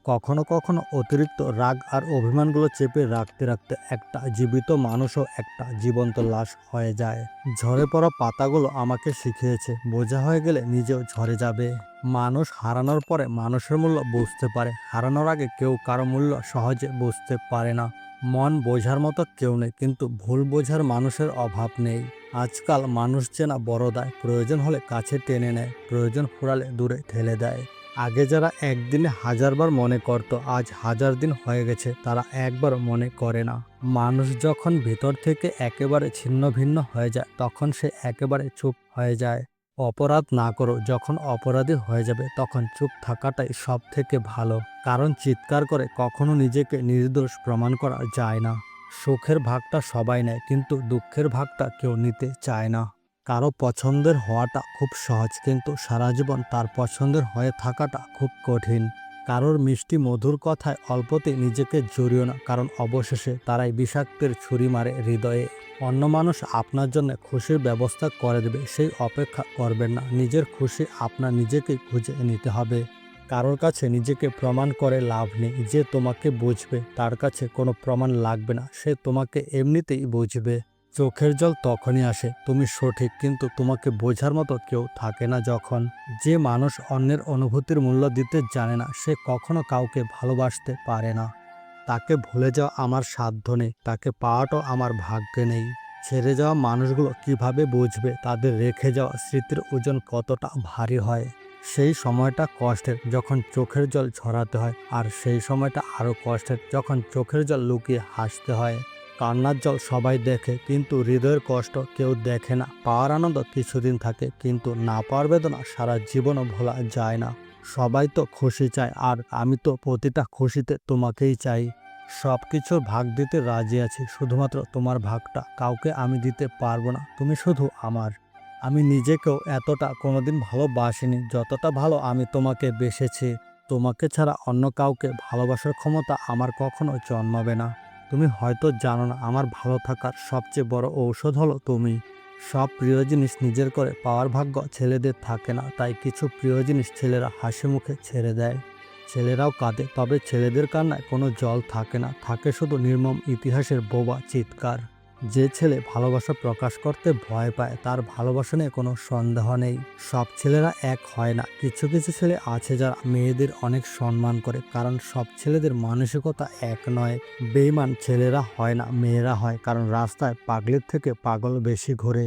কখনো কখনো অতিরিক্ত রাগ আর অভিমানগুলো চেপে রাখতে রাখতে একটা জীবিত মানুষও একটা জীবন্ত লাশ হয়ে যায়। ঝরে পড়া পাতাগুলো আমাকে শিখিয়েছে, বোঝা হয়ে গেলে নিজেও ঝরে যাবে। মানুষ হারানোর পরে মানুষের মূল্য বুঝতে পারে, হারানোর আগে কেউ কারো মূল্য সহজে বুঝতে পারে না। মন বোঝার মতো কেউ নেই, কিন্তু ভুল বোঝার মানুষের অভাব নেই। আজকাল মানুষ চেনা বড় দায়, প্রয়োজন হলে কাছে টেনে নেয়, প্রয়োজন ফুরালে দূরে ঠেলে দেয়। আগে যারা একদিনে হাজারবার মনে করত, আজ হাজার দিন হয়ে গেছে তারা একবার মনে করে না। মানুষ যখন ভিতর থেকে একেবারে ছিন্ন ভিন্ন হয়ে যায় তখন সে একেবারে চুপ হয়ে যায়। অপরাধ না করো, যখন অপরাধী হয়ে যাবে তখন চুপ থাকাটাই সব থেকে ভালো। কারণ চিৎকার করে কখনো নিজেকে নির্দোষ প্রমাণ করা যায় না। সুখের ভাগটা সবাই নেয়, কিন্তু দুঃখের ভাগটা কেউ নিতে চায় না। কারো পছন্দের হওয়াটা খুব সহজ, কিন্তু সারা জীবন তার পছন্দের হয়ে থাকাটা খুব কঠিন। কারোর মিষ্টি মধুর কথায় অল্পতেই নিজেকে জড়িও না, কারণ অবশেষে তারাই বিষাক্তের ছুরি মারে হৃদয়ে। অন্য মানুষ আপনার জন্য খুশির ব্যবস্থা করে দেবে, সেই অপেক্ষা করবেন না। নিজের খুশি আপনার নিজেকেই খুঁজে নিতে হবে। কারোর কাছে নিজেকে প্রমাণ করে লাভ নেই। যে তোমাকে বুঝবে তার কাছে কোনো প্রমাণ লাগবে না, সে তোমাকে এমনিতেই বুঝবে। চোখের জল তখনই আসে তুমি সঠিক, কিন্তু তোমাকে বোঝার মতো কেউ থাকে না যখন। যে মানুষ অন্যের অনুভূতির মূল্য দিতে জানে না, সে কখনো কাউকে ভালোবাসতে পারে না। তাকে ভুলে যাওয়া আমার সাধ্য নেই, তাকে পাওয়াটাও আমার ভাগ্যে নেই। ছেড়ে যাওয়া মানুষগুলো কিভাবে বুঝবে তাদের রেখে যাওয়া স্মৃতির ওজন কতটা ভারী হয়। সেই সময়টা কষ্টের যখন চোখের জল ঝরাতে হয়, আর সেই সময়টা আরও কষ্টের যখন চোখের জল লুকিয়ে হাসতে হয়। কান্নার জল সবাই দেখে, কিন্তু হৃদয়ের কষ্ট কেউ দেখে না। পাওয়ার আনন্দ কিছুদিন থাকে, কিন্তু না পাওয়ার বেদনা সারা জীবনও ভোলা যায় না। সবাই তো খুশি চায়, আর আমি তো প্রতিটা খুশিতে তোমাকেই চাই। সব কিছুর ভাগ দিতে রাজি আছি, শুধুমাত্র তোমার ভাগটা কাউকে আমি দিতে পারবো না। তুমি শুধু আমার। আমি নিজেকেও এতটা কোনোদিন ভালোবাসিনি যতটা ভালো আমি তোমাকে বেসেছি। তোমাকে ছাড়া অন্য কাউকে ভালোবাসার ক্ষমতা আমার কখনো জন্মাবে না। তুমি হয়তো জানো না, আমার ভালো থাকার সবচেয়ে বড় ঔষধ হলো তুমি। সব প্রিয় জিনিস নিজের করে পাওয়ার ভাগ্য ছেলেদের থাকে না, তাই কিছু প্রিয় জিনিস ছেলেরা হাসি মুখে ছেড়ে দেয়। ছেলেরাও কাঁদে, তবে ছেলেদের কান্নায় কোনো জল থাকে না, থাকে শুধু নির্মম ইতিহাসের বোবা চিৎকার। যে ছেলে ভালোবাসা প্রকাশ করতে ভয় পায় তার ভালোবাসা নিয়ে কোনো সন্দেহ নেই। সব ছেলেরা এক হয় না, কিছু কিছু ছেলে আছে যারা মেয়েদের অনেক সম্মান করে, কারণ সব ছেলেদের মানসিকতা এক নয়। বেঈমান ছেলেরা হয় না, মেয়েরা হয়, কারণ রাস্তায় পাগলের থেকে পাগল বেশি ঘোরে।